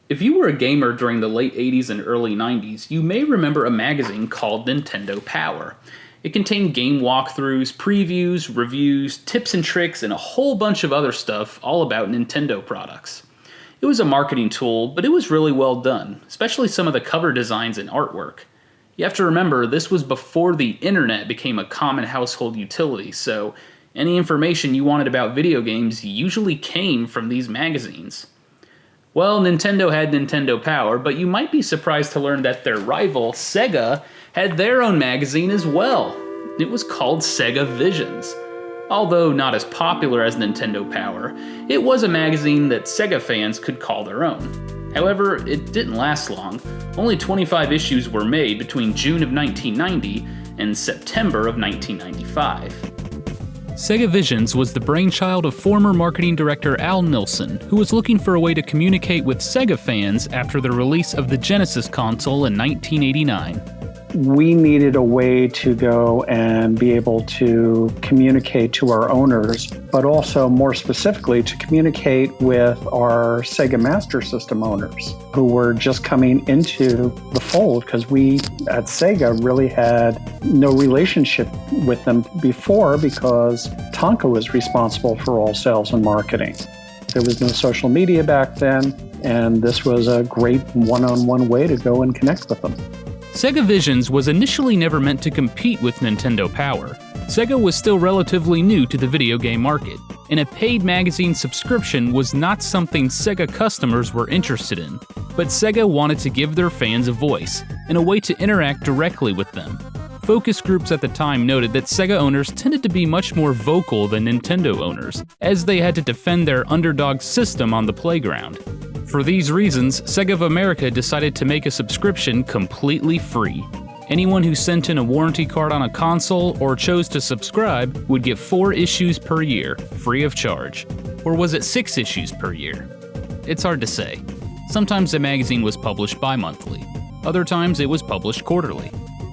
If you were a gamer during the late 80s and early 90s, you may remember a magazine called Nintendo Power. It contained game walkthroughs, previews, reviews, tips and tricks, and a whole bunch of other stuff all about Nintendo products. It was a marketing tool, but it was really well done, especially some of the cover designs and artwork. You have to remember, this was before the internet became a common household utility, so any information you wanted about video games usually came from these magazines. Well, Nintendo had Nintendo Power, but you might be surprised to learn that their rival, Sega, had their own magazine as well. It was called Sega Visions. Although not as popular as Nintendo Power, it was a magazine that Sega fans could call their own. However, it didn't last long. Only 25 issues were made between June of 1990 and September of 1995. Sega Visions was the brainchild of former marketing director Al Nilsson, who was looking for a way to communicate with Sega fans after the release of the Genesis console in 1989. We needed a way to go and be able to communicate to our owners, but also more specifically to communicate with our Sega Master System owners who were just coming into the fold, because we at Sega really had no relationship with them before, because Tonka was responsible for all sales and marketing. There was no social media back then, and this was a great one-on-one way to go and connect with them. Sega Visions was initially never meant to compete with Nintendo Power. Sega was still relatively new to the video game market, and a paid magazine subscription was not something Sega customers were interested in. But Sega wanted to give their fans a voice, and a way to interact directly with them. Focus groups at the time noted that Sega owners tended to be much more vocal than Nintendo owners, as they had to defend their underdog system on the playground. For these reasons, Sega of America decided to make a subscription completely free. Anyone who sent in a warranty card on a console or chose to subscribe would get 4 issues per year, free of charge. Or was it 6 issues per year? It's hard to say. Sometimes the magazine was published bi-monthly. Other times it was published quarterly.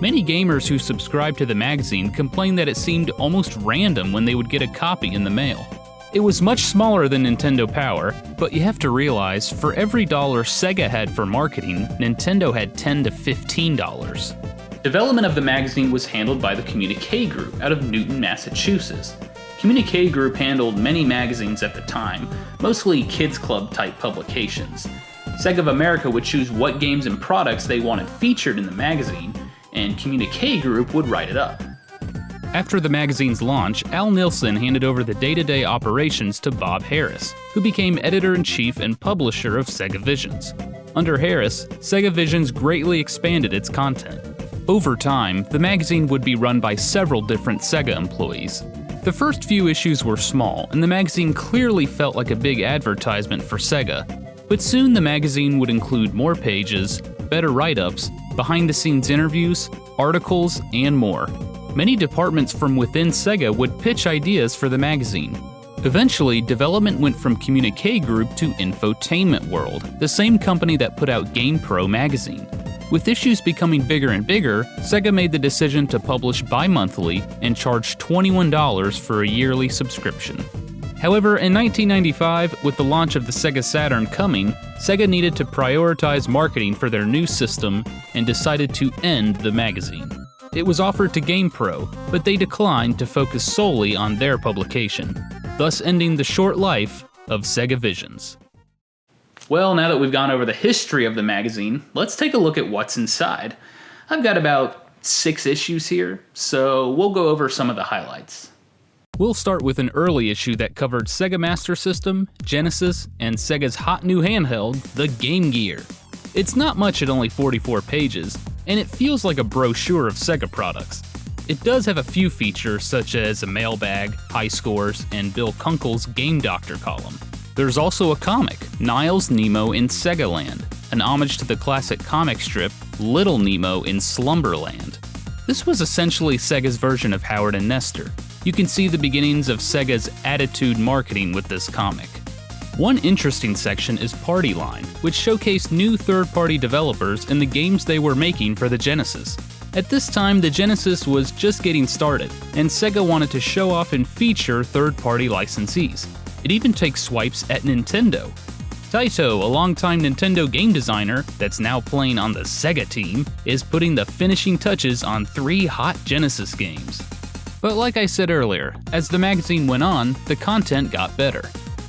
Many gamers who subscribed to the magazine complained that it seemed almost random when they would get a copy in the mail. It was much smaller than Nintendo Power, but you have to realize, for every dollar Sega had for marketing, Nintendo had $10 to $15. Development of the magazine was handled by the Communique Group out of Newton, Massachusetts. Communique Group handled many magazines at the time, mostly kids club type publications. Sega of America would choose what games and products they wanted featured in the magazine, and Communique Group would write it up. After the magazine's launch, Al Nilsson handed over the day-to-day operations to Bob Harris, who became editor-in-chief and publisher of Sega Visions. Under Harris, Sega Visions greatly expanded its content. Over time, the magazine would be run by several different Sega employees. The first few issues were small, and the magazine clearly felt like a big advertisement for Sega. But soon the magazine would include more pages, better write-ups, behind-the-scenes interviews, articles, and more. Many departments from within Sega would pitch ideas for the magazine. Eventually, development went from Communique Group to Infotainment World, the same company that put out GamePro magazine. With issues becoming bigger and bigger, Sega made the decision to publish bi-monthly and charge $21 for a yearly subscription. However, in 1995, with the launch of the Sega Saturn coming, Sega needed to prioritize marketing for their new system and decided to end the magazine. It was offered to GamePro, but they declined to focus solely on their publication, thus ending the short life of Sega Visions. Well, now that we've gone over the history of the magazine, let's take a look at what's inside. I've got about 6 issues here, so we'll go over some of the highlights. We'll start with an early issue that covered Sega Master System, Genesis, and Sega's hot new handheld, the Game Gear. It's not much at only 44 pages, and it feels like a brochure of Sega products. It does have a few features such as a mailbag, high scores, and Bill Kunkel's Game Doctor column. There's also a comic, Niles Nemo in Segaland, an homage to the classic comic strip Little Nemo in Slumberland. This was essentially Sega's version of Howard and Nestor. You can see the beginnings of Sega's attitude marketing with this comic. One interesting section is Party Line, which showcased new third-party developers and the games they were making for the Genesis. At this time, the Genesis was just getting started, and Sega wanted to show off and feature third-party licensees. It even takes swipes at Nintendo. Taito, a longtime Nintendo game designer that's now playing on the Sega team, is putting the finishing touches on 3 hot Genesis games. But like I said earlier, as the magazine went on, the content got better.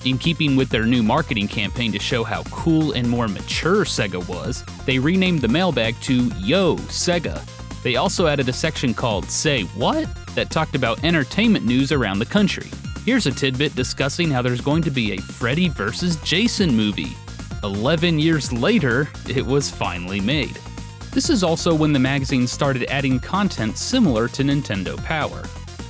In keeping with their new marketing campaign to show how cool and more mature Sega was, they renamed the mailbag to Yo, Sega. They also added a section called Say What? That talked about entertainment news around the country. Here's a tidbit discussing how there's going to be a Freddy vs. Jason movie. 11 years later, it was finally made. This is also when the magazine started adding content similar to Nintendo Power.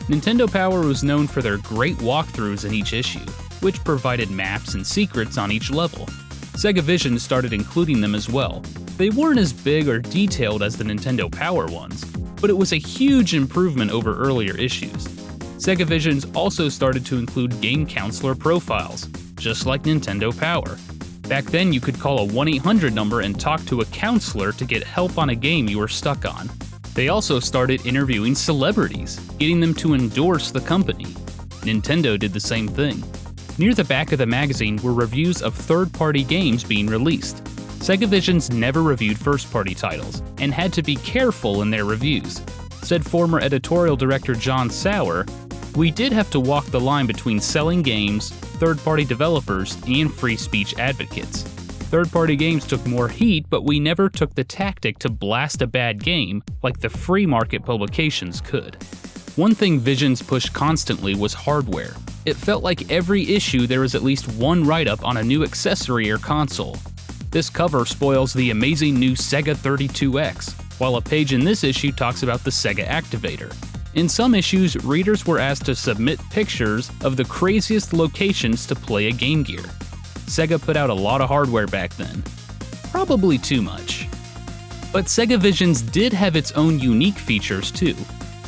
Nintendo Power was known for their great walkthroughs in each issue, which provided maps and secrets on each level. Sega Visions started including them as well. They weren't as big or detailed as the Nintendo Power ones, but it was a huge improvement over earlier issues. Sega Visions also started to include game counselor profiles, just like Nintendo Power. Back then, you could call a 1-800 number and talk to a counselor to get help on a game you were stuck on. They also started interviewing celebrities, getting them to endorse the company. Nintendo did the same thing. Near the back of the magazine were reviews of third-party games being released. Sega Visions never reviewed first-party titles, and had to be careful in their reviews. Said former editorial director John Sauer, "We did have to walk the line between selling games, third-party developers, and free speech advocates. Third-party games took more heat, but we never took the tactic to blast a bad game like the free market publications could." One thing Visions pushed constantly was hardware. It felt like every issue there was at least one write-up on a new accessory or console. This cover spoils the amazing new Sega 32X, while a page in this issue talks about the Sega Activator. In some issues, readers were asked to submit pictures of the craziest locations to play a Game Gear. Sega put out a lot of hardware back then. Probably too much. But Sega Visions did have its own unique features too.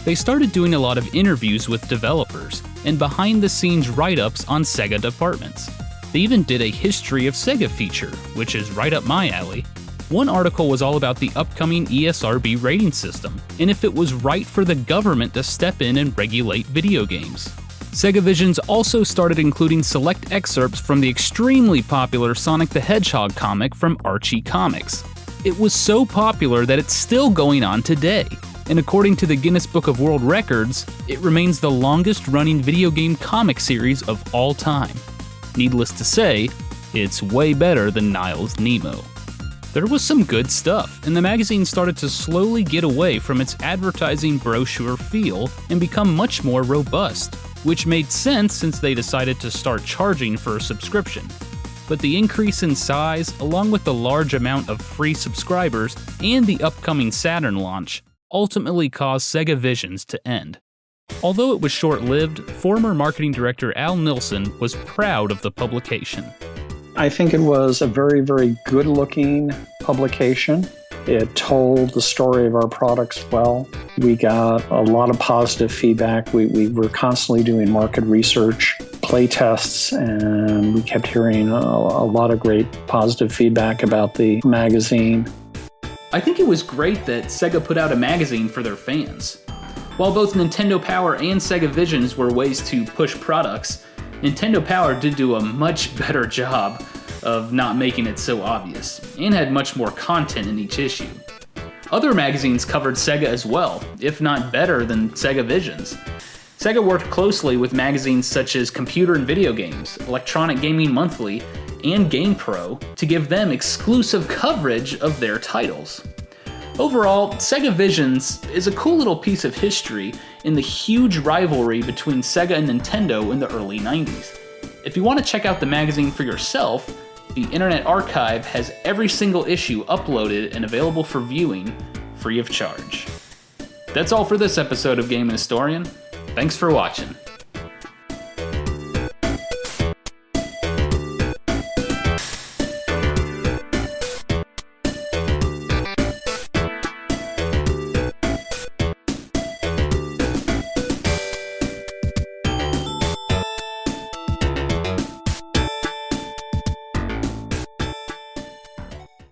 They started doing a lot of interviews with developers, and behind-the-scenes write-ups on Sega departments. They even did a History of Sega feature, which is right up my alley. One article was all about the upcoming ESRB rating system, and if it was right for the government to step in and regulate video games. Sega Visions also started including select excerpts from the extremely popular Sonic the Hedgehog comic from Archie Comics. It was so popular that it's still going on today, and according to the Guinness Book of World Records, it remains the longest-running video game comic series of all time. Needless to say, it's way better than Niles Nemo. There was some good stuff, and the magazine started to slowly get away from its advertising brochure feel and become much more robust, which made sense since they decided to start charging for a subscription. But the increase in size, along with the large amount of free subscribers and the upcoming Saturn launch, ultimately caused Sega Visions to end. Although it was short-lived, former marketing director Al Nilsson was proud of the publication. I think it was a very, very good-looking publication. It told the story of our products well. We got a lot of positive feedback. We were constantly doing market research, play tests, and we kept hearing a lot of great positive feedback about the magazine. I think it was great that Sega put out a magazine for their fans. While both Nintendo Power and Sega Visions were ways to push products, Nintendo Power did do a much better job of not making it so obvious, and had much more content in each issue. Other magazines covered Sega as well, if not better than Sega Visions. Sega worked closely with magazines such as Computer and Video Games, Electronic Gaming Monthly, and GamePro to give them exclusive coverage of their titles. Overall, Sega Visions is a cool little piece of history in the huge rivalry between Sega and Nintendo in the early 90s. If you want to check out the magazine for yourself, the Internet Archive has every single issue uploaded and available for viewing, free of charge. That's all for this episode of Game Historian. Thanks for watching.